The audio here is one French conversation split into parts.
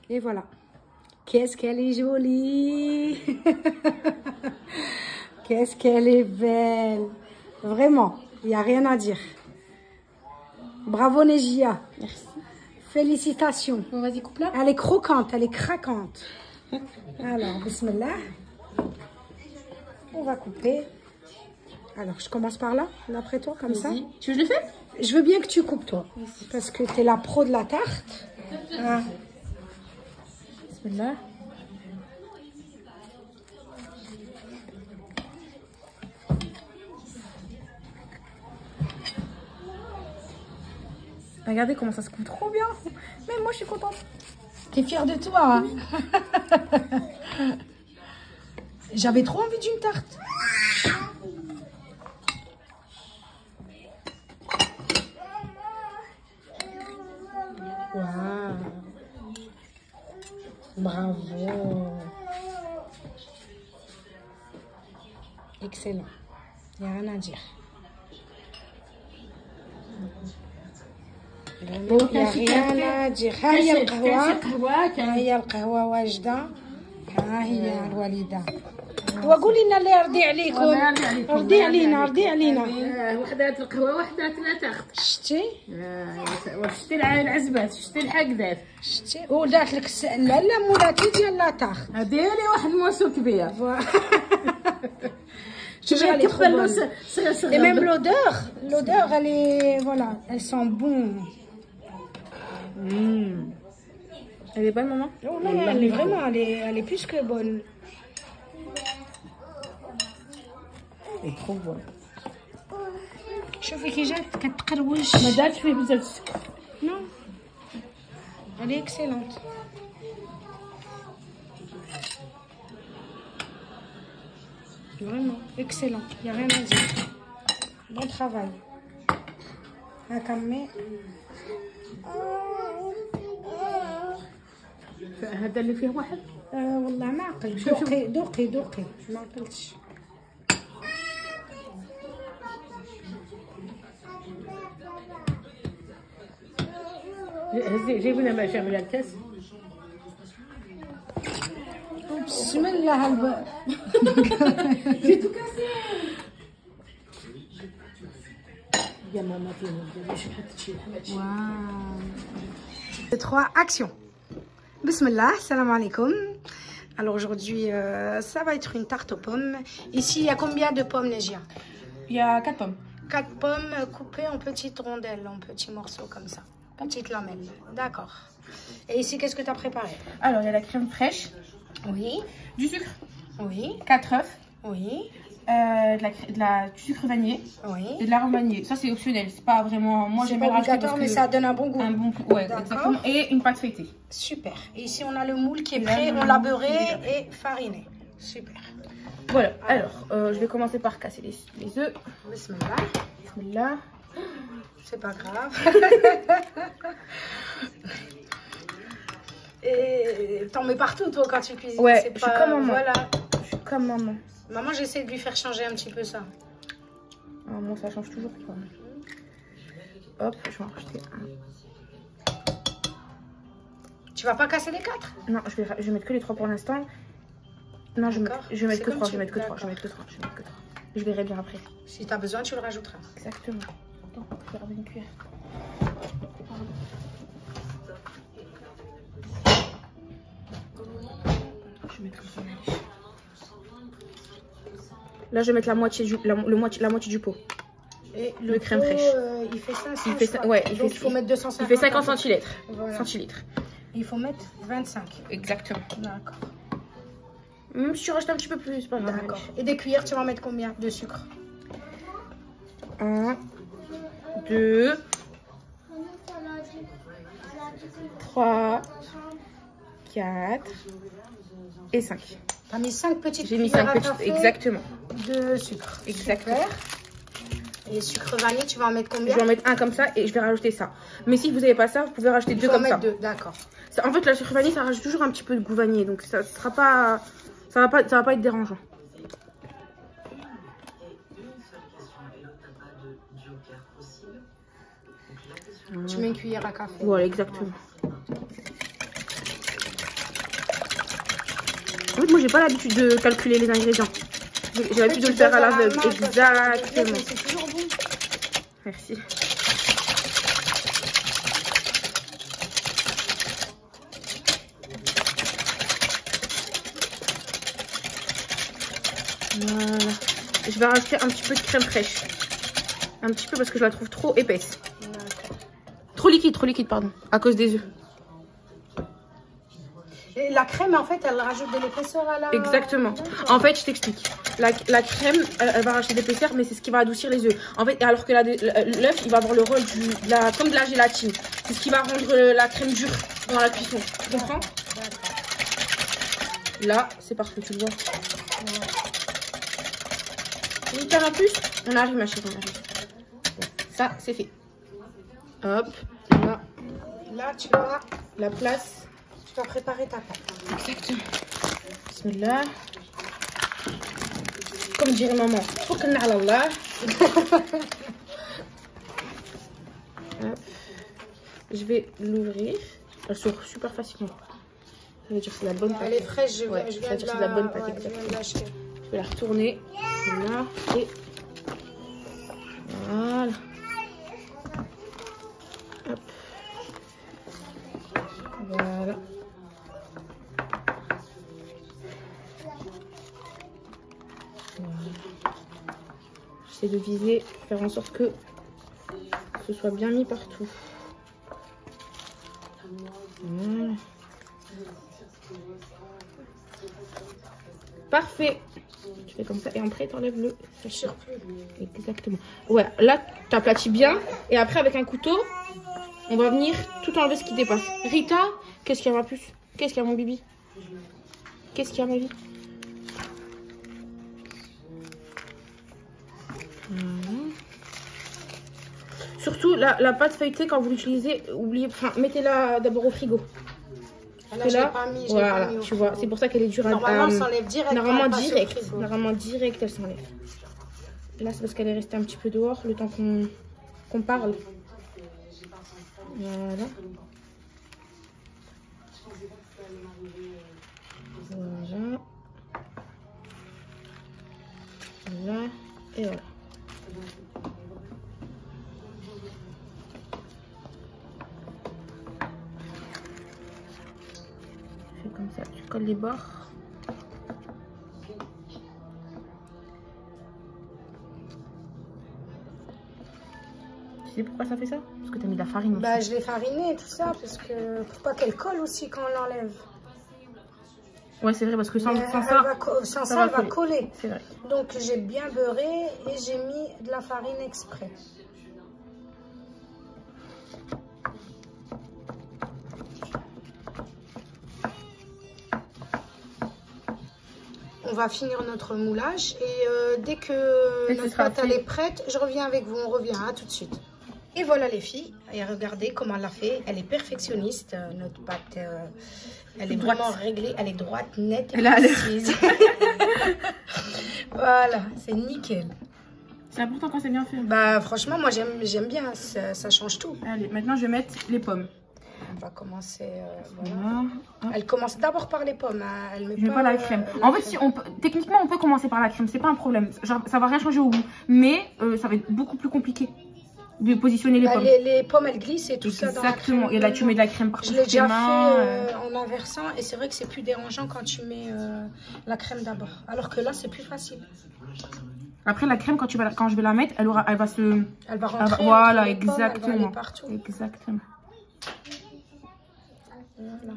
Et voilà. Qu'est-ce qu'elle est jolie. Qu'est-ce qu'elle est belle. Vraiment, il n'y a rien à dire. Bravo Nejia. Merci. Félicitations. Bon, vas-y, coupe là. Elle est croquante, elle est craquante. Alors, bismillah. On va couper. Alors, je commence par là, d'après toi, comme ça. Tu veux que je le fais? Je veux bien que tu coupes, toi. Parce que tu es la pro de la tarte. Ah. Bismillah. Regardez comment ça se coupe trop bien. Même moi, je suis contente. T'es fière de toi, hein? J'avais trop envie d'une tarte. Waouh. Bravo. Excellent. Il n'y a rien à dire. Il n'y a rien à dire. ها هي القهوة. ها هي القهوة واجدة. ها هي الوالدة. وقولي لنا اللي يرضي عليكم. رضي علينا رضي علينا. وحدات القهوة وحدات لا تاخذ. شتي؟ شتي العزبات شتي الحقدات. شتي ودات لك لا لا مولاتي ديال لا تاخذ. ديري واحد الموسو كبير. Et même l'odeur, elle est, voilà, elles sont bonnes. Elle est bonne, maman? Oh là, elle est vraiment, elle est plus que bonne. Elle est trop bonne. شوفي كي جات كتقروش. ما دارتش فيه بزاف السكر. Non, elle est excellente. Vraiment, excellent. Il n'y a rien à dire. Bon travail. هكا هذا اللي فيه واحد. والله ما عقل. دوقي ما عقلتش. جيبي لنا باش نعمل الكاس. بسم الله جيتو كاسي. يا ماما فيهم باش نحط شي حاجه. Wow. 3 actions. Bismillah, salam alaikum. Alors aujourd'hui, ça va être une tarte aux pommes. Ici, il y a combien de pommes, Nejia? Il y a 4 pommes. 4 pommes coupées en petites rondelles, en petits morceaux comme ça. Petites lamelles. D'accord. Et ici, qu'est-ce que tu as préparé? Alors, il y a la crème fraîche. Oui. Du sucre. Oui. 4 œufs. Oui. Du sucre vanillé. Oui. Et de l'arôme vanillé. Ça, c'est optionnel. C'est pas vraiment. Moi, j'aime bien rajouter parce que mais ça donne un bon goût. Un bon goût. Ouais, exactement. Et une pâte feuilletée. Super. Et ici, on a le moule qui est prêt. On l'a beurré et fariné. Super. Voilà. Alors, je vais commencer par casser les œufs. Bismillah. Bismillah. C'est pas grave. Et t'en mets partout, toi, quand tu cuisines. Ouais, je suis comme maman. Voilà. Je suis comme maman. Maman, j'essaie de lui faire changer un petit peu ça. Ah, moi, ça change toujours. Quoi. Hop, je vais en rajouter un. Tu vas pas casser les 4? Non, je vais mettre que les 3 pour l'instant. Non, je vais mettre que 3. Je vais mettre que 3. Je verrai bien après. Si tu as besoin, tu le rajouteras. Exactement. Attends, je vais ramener une cuillère. Je vais mettre comme ça. Là, je vais mettre la moitié du pot. Et le crème fraîche. Il fait 500. Il fait ça, ouais, donc il faut mettre 250. Il fait 50 centilitres. Voilà. Centilitres. Il faut mettre 25. Exactement. D'accord. Même si tu rajoutes un petit peu plus, c'est pas grave. D'accord. Et des cuillères, tu vas mettre combien de sucre? 1, 2, 3, 4 et 5. T'as mis 5 petites J'ai mis cuillères 5 à petites, café exactement. de sucre. Exactement. Super. Et sucre vanille, tu vas en mettre combien? Je vais en mettre un comme ça et je vais rajouter ça. Mais si vous n'avez pas ça, vous pouvez rajouter 2 comme ça. 2, d'accord. En fait, la sucre vanille, ça rajoute toujours un petit peu de goût vanillé, donc ça sera pas, ça va pas être dérangeant. Tu mets une cuillère à café. Voilà, exactement. En fait, moi, j'ai pas l'habitude de calculer les ingrédients. J'ai l'habitude de le faire à l'aveugle. Exactement. C'est toujours bon. Merci. Voilà. Je vais rajouter un petit peu de crème fraîche. Un petit peu parce que je la trouve trop épaisse. Trop liquide, pardon. À cause des œufs. Et la crème, en fait, elle rajoute de l'épaisseur à la... Exactement. En fait, je t'explique. La crème, elle va rajouter de l'épaisseur, mais c'est ce qui va adoucir les œufs. En fait, alors que l'œuf, il va avoir le rôle comme de la gélatine. C'est ce qui va rendre la crème dure dans la cuisson. Tu comprends? Là, c'est parfait, tu le vois. Une terre en plus, on arrive, ma chérie, on arrive. Ça, c'est fait. Hop, là. Là, tu vas La place. Tu vas préparer ta pâte. Exactement. Bismillah. Comme dirait maman, pour que Allah. Je vais l'ouvrir. Elle s'ouvre super facilement. Ça veut dire que c'est la bonne pâte. Elle est fraîche, je viens de la bonne pâte, exactement. Je vais la retourner. Là. Et voilà. Hop. Voilà. J'essaie de viser, faire en sorte que ce soit bien mis partout. Voilà. Parfait. Tu fais comme ça et après t'enlèves le surplus. Exactement. Ouais, là t'aplatis bien et après avec un couteau, on va venir tout enlever ce qui dépasse. Rita, qu'est-ce qu'il y a ma puce? Qu'est-ce qu'il y a mon bibi? Qu'est-ce qu'il y a ma vie? Surtout la pâte feuilletée quand vous l'utilisez, mettez-la d'abord au frigo. Là, je l'ai pas mis, voilà, tu vois, c'est pour ça qu'elle est dure. Normalement, elle s'enlève direct. Normalement, direct, elle s'enlève. Là, c'est parce qu'elle est restée un petit peu dehors le temps qu'on parle. Voilà. Voilà. Voilà. Et voilà. Comme ça, tu colles les bords. Tu sais pourquoi ça fait ça? Parce que tu as mis de la farine aussi. Bah, je l'ai fariné tout ça, parce que pour pas qu'elle colle aussi quand on l'enlève. Ouais, c'est vrai, parce que sans ça, elle va coller. C'est vrai. Donc, j'ai bien beurré et j'ai mis de la farine exprès. On va finir notre moulage et dès que notre pâte elle est prête, je reviens avec vous. On revient, à tout de suite. Et voilà les filles, et regardez comment elle l'a fait. Elle est perfectionniste, notre pâte. Elle est vraiment réglée, elle est droite, nette et précise. Voilà, c'est nickel. C'est important quand c'est bien fait. Bah franchement, moi j'aime bien, ça change tout. Allez, maintenant je vais mettre les pommes. On va commencer. Voilà. Elle commence d'abord par les pommes. Hein. Elle met pas la crème. En fait, si on peut, techniquement, on peut commencer par la crème. C'est pas un problème. Genre, ça va rien changer au goût. Mais ça va être beaucoup plus compliqué de positionner les pommes. Les pommes, elles glissent et tout ça dans la crème. Exactement. Et là, tu mets de la crème partout. Je l'ai déjà fait en inversant. Et c'est vrai que c'est plus dérangeant quand tu mets la crème d'abord. Alors que là, c'est plus facile. Après, la crème, quand je vais la mettre, elle va se... Elle va rentrer. Voilà, exactement. Elle va aller partout. Exactement. Voilà.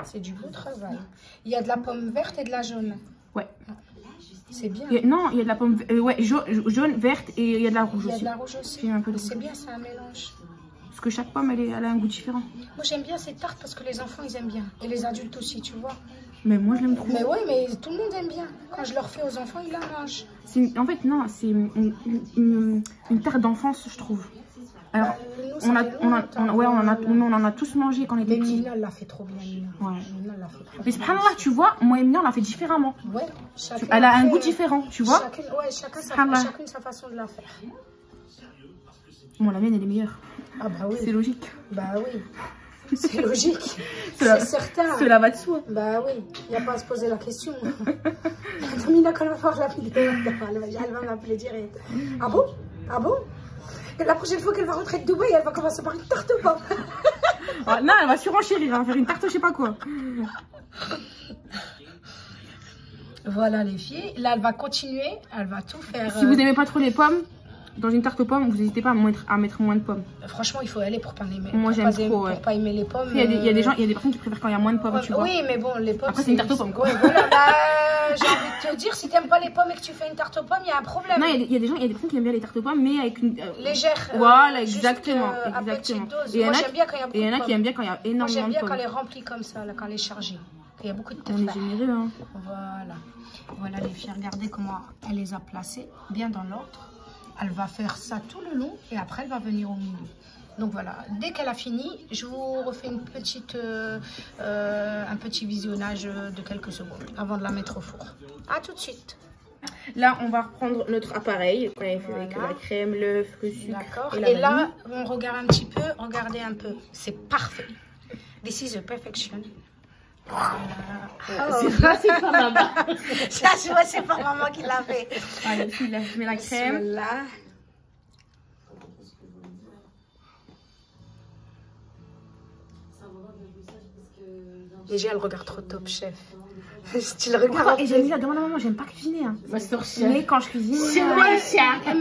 C'est du beau travail. Il y a de la pomme verte et de la jaune. Ouais. C'est bien. Non, il y a de la pomme jaune, verte et il y a de la rouge aussi. Il y a de la rouge aussi. C'est bien, c'est un mélange. Parce que chaque pomme, elle a un goût différent. Moi, j'aime bien ces tartes parce que les enfants, ils aiment bien. Et les adultes aussi, tu vois. Mais moi, je l'aime trop. Mais oui, mais tout le monde aime bien. Quand je leur fais aux enfants, ils la mangent. En fait, non, c'est une tarte d'enfance, je trouve. Alors, on en a tous mangé quand on était petits. Mina, elle l'a fait trop bien, Mina. Ouais. Mina, elle l'a fait trop bien. Mais subhanallah, tu vois, moi et Mina, on l'a fait différemment. Ouais. Elle a un goût différent, tu vois. Chacune sa façon de la faire. Bon, la mienne, elle est meilleure. Ah bah oui. C'est logique. Bah oui. C'est logique. C'est certain. Cela va de soi. Bah oui. Il n'y a pas à se poser la question. Domina, quand elle va voir la vidéo, elle va m'appeler direct. Ah bon? Ah bon? La prochaine fois qu'elle va rentrer de Dubaï, elle va commencer par une tarte aux pommes. Ah, non, elle va surenchérir, elle va faire une tarte je sais pas quoi. Voilà les filles. Là, elle va continuer. Elle va tout faire. Si vous n'aimez pas trop les pommes, dans une tarte aux pommes, vous n'hésitez pas à mettre moins de pommes. Franchement, il faut y aller pour pas aimer. Moi, j'aime trop. Pour pas aimer les pommes. Il y a des gens, il y a des personnes qui préfèrent quand il y a moins de pommes, tu vois. Oui, mais bon, les pommes. Après, c'est une tarte aux pommes, quoi. Ouais, voilà, j'ai envie de te dire, si t'aimes pas les pommes et que tu fais une tarte aux pommes, il y a un problème. Non, il y a des personnes qui aiment bien les tartes aux pommes, mais avec une. Légère. Voilà, exactement. À petite dose. Et moi, j'aime bien quand il y a beaucoup de pommes. Et il y en a qui aiment bien quand il y a énormément de pommes. Moi, j'aime bien quand elle est remplie comme ça, là, quand elle est chargée. Il y a beaucoup de On est généreux, hein. Voilà. Voilà les filles, regardez comment elle les a placées, bien dans l'ordre. Elle va faire ça tout le long et après elle va venir au milieu. Donc voilà, dès qu'elle a fini, je vous refais une petite, un petit visionnage de quelques secondes avant de la mettre au four. À tout de suite. Là, on va reprendre notre appareil qu'on avait fait avec la crème, l'œuf, le sucre. D'accord. Et là, on regarde un petit peu, regardez un peu. C'est parfait. This is a perfection. Ça, c'est pas maman. Ça, je vois, c'est pas maman qui l'a fait. Allez, je mets la crème. Là. Déjà, elle regarde trop Top Chef. Tu le regardes. Et j'ai dit, demande à maman, j'aime pas cuisiner. Hein. Mais quand je cuisine. C'est vrai,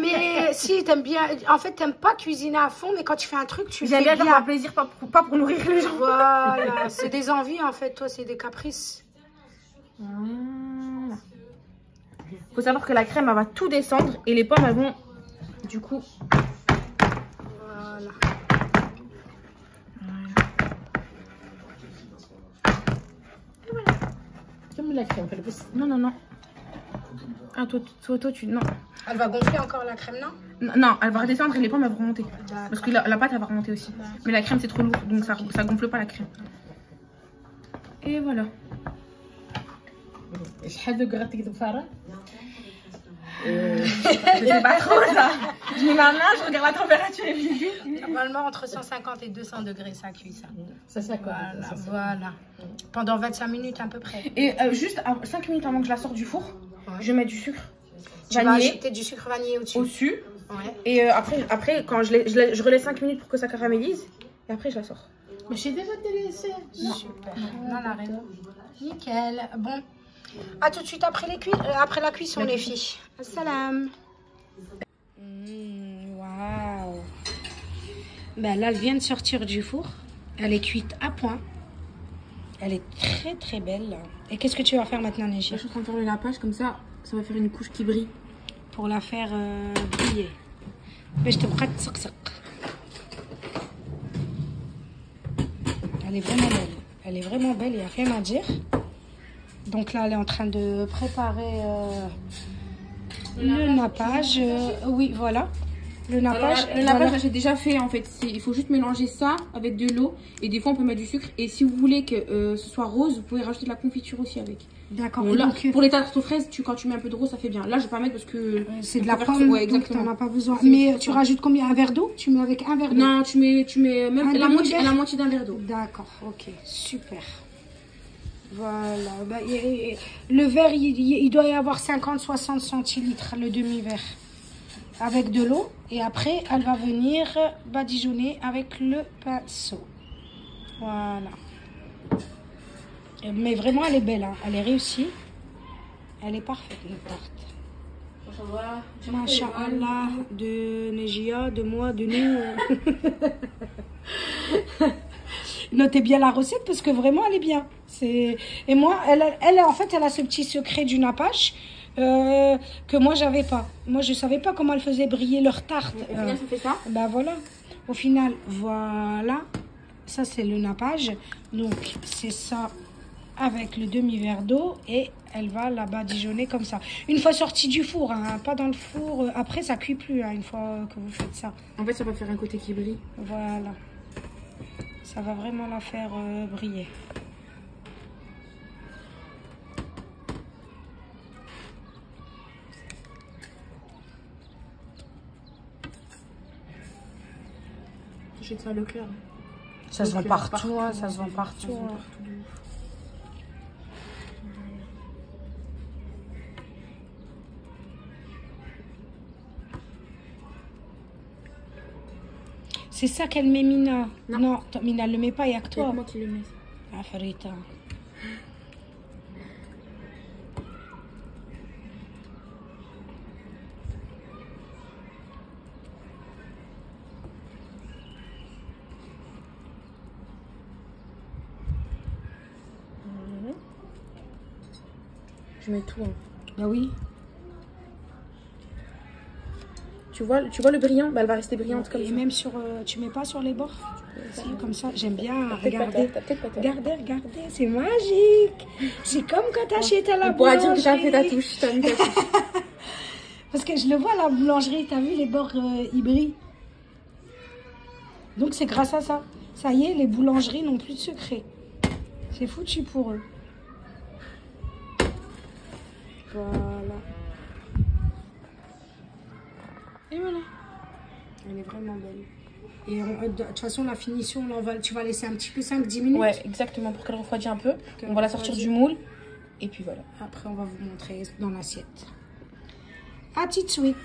mais si, t'aimes bien. En fait, t'aimes pas cuisiner à fond, mais quand tu fais un truc, tu fais bien. J'aime bien faire plaisir, pas pour nourrir les gens. Voilà, c'est des envies en fait, toi, c'est des caprices. Voilà. Faut savoir que la crème, elle va tout descendre et les pommes, elles vont, du coup. Voilà. La crème, Non. Ah, toi, tu. Non. Elle va gonfler encore la crème, non? Non, elle va redescendre et les pommes, elles vont remonter. Parce que la pâte, elle va remonter aussi. Mais la crème, c'est trop lourd, donc ça gonfle pas la crème. Et voilà. Je sais pas trop ça. Je mets ma main, je regarde la température et puis. Normalement, entre 150 et 200 degrés, ça cuit ça. Ça quoi. Voilà. Pendant 25 minutes à peu près. Et juste 5 minutes avant que je la sorte du four, je mets du sucre vanillé. Tu vas ajouter du sucre vanillé au-dessus. Ouais. Et après quand je relaisse 5 minutes pour que ça caramélise. Et après, je la sors. Mais chez des Super. Non, arrête. Nickel. Bon. À tout de suite après la cuisson, les filles. Salam. Waouh. Ben là, elle vient de sortir du four. Elle est cuite à point. Elle est très très belle. Et qu'est-ce que tu vas faire maintenant, Négia? Je suis en train de faire le lapage, comme ça va faire une couche qui brille. Pour la faire briller. Mais je te prête ça. Elle est vraiment belle. Elle est vraiment belle, il n'y a rien à dire. Donc là, elle est en train de préparer le nappage. Oui, voilà. Le nappage. Alors, le nappage, j'ai déjà fait en fait. Il faut juste mélanger ça avec de l'eau. Et des fois, on peut mettre du sucre. Et si vous voulez que ce soit rose, vous pouvez rajouter de la confiture aussi avec. D'accord. Bon, là, pour les tartes aux fraises, quand tu mets un peu de rose, ça fait bien. Là, je vais pas mettre parce que c'est de la pomme. Ouais, exactement. T'en as pas besoin. Mais tu rajoutes combien? Un verre d'eau? Tu mets avec un verre d'eau? Non, tu mets même la moitié d'un verre d'eau. D'accord, ok, super. Voilà. Bah, le verre, il doit y avoir 50-60 centilitres, le demi-verre. Avec de l'eau. Et après, elle va venir badigeonner avec le pinceau. Voilà. Mais vraiment, elle est belle. Hein. Elle est réussie. Elle est parfaite, notre tarte. Masha'Allah, de Négia, de moi, de nous. Notez bien la recette parce que vraiment, elle est bien. Et moi, elle, en fait, elle a ce petit secret du nappage. Que moi j'avais pas. Moi je savais pas comment elles faisaient briller leur tarte. Au final, ça fait ça. Bah voilà. Au final, voilà. Ça c'est le nappage. Donc c'est ça avec le demi-verre d'eau et elle va la badigeonner comme ça. Une fois sortie du four, hein, pas dans le four. Après ça cuit plus hein, une fois que vous faites ça. En fait, ça va faire un côté qui brille. Voilà. Ça va vraiment la faire briller. J'achète ça à Leclerc. Ça se vend partout, hein, ça se vend partout. Hein. C'est ça qu'elle met, Mina. Non, Mina, elle le met pas, il n'y a que toi. C'est moi qui le mets. Ah, Farita. Je mets tout. Hein. Bah oui. Tu vois le brillant, bah, elle va rester brillante comme et ça. Et même sur, tu mets pas sur les bords, comme ça. J'aime bien regarder. Regardez, c'est magique. C'est comme quand t'achètes à la boulangerie. On pourra dire que t'as fait ta touche, t'as mis ta touche. Parce que je le vois à la boulangerie, t'as vu les bords ils brillent. Donc c'est grâce à ça. Ça y est, les boulangeries n'ont plus de secret. C'est foutu pour eux. Voilà. Et voilà. Elle est vraiment belle. Et de toute façon, la finition, tu vas laisser un petit peu 5-10 minutes. Ouais, exactement, pour qu'elle refroidisse un peu. On va la sortir du moule. Et puis voilà. Après, on va vous montrer dans l'assiette. À tout de suite.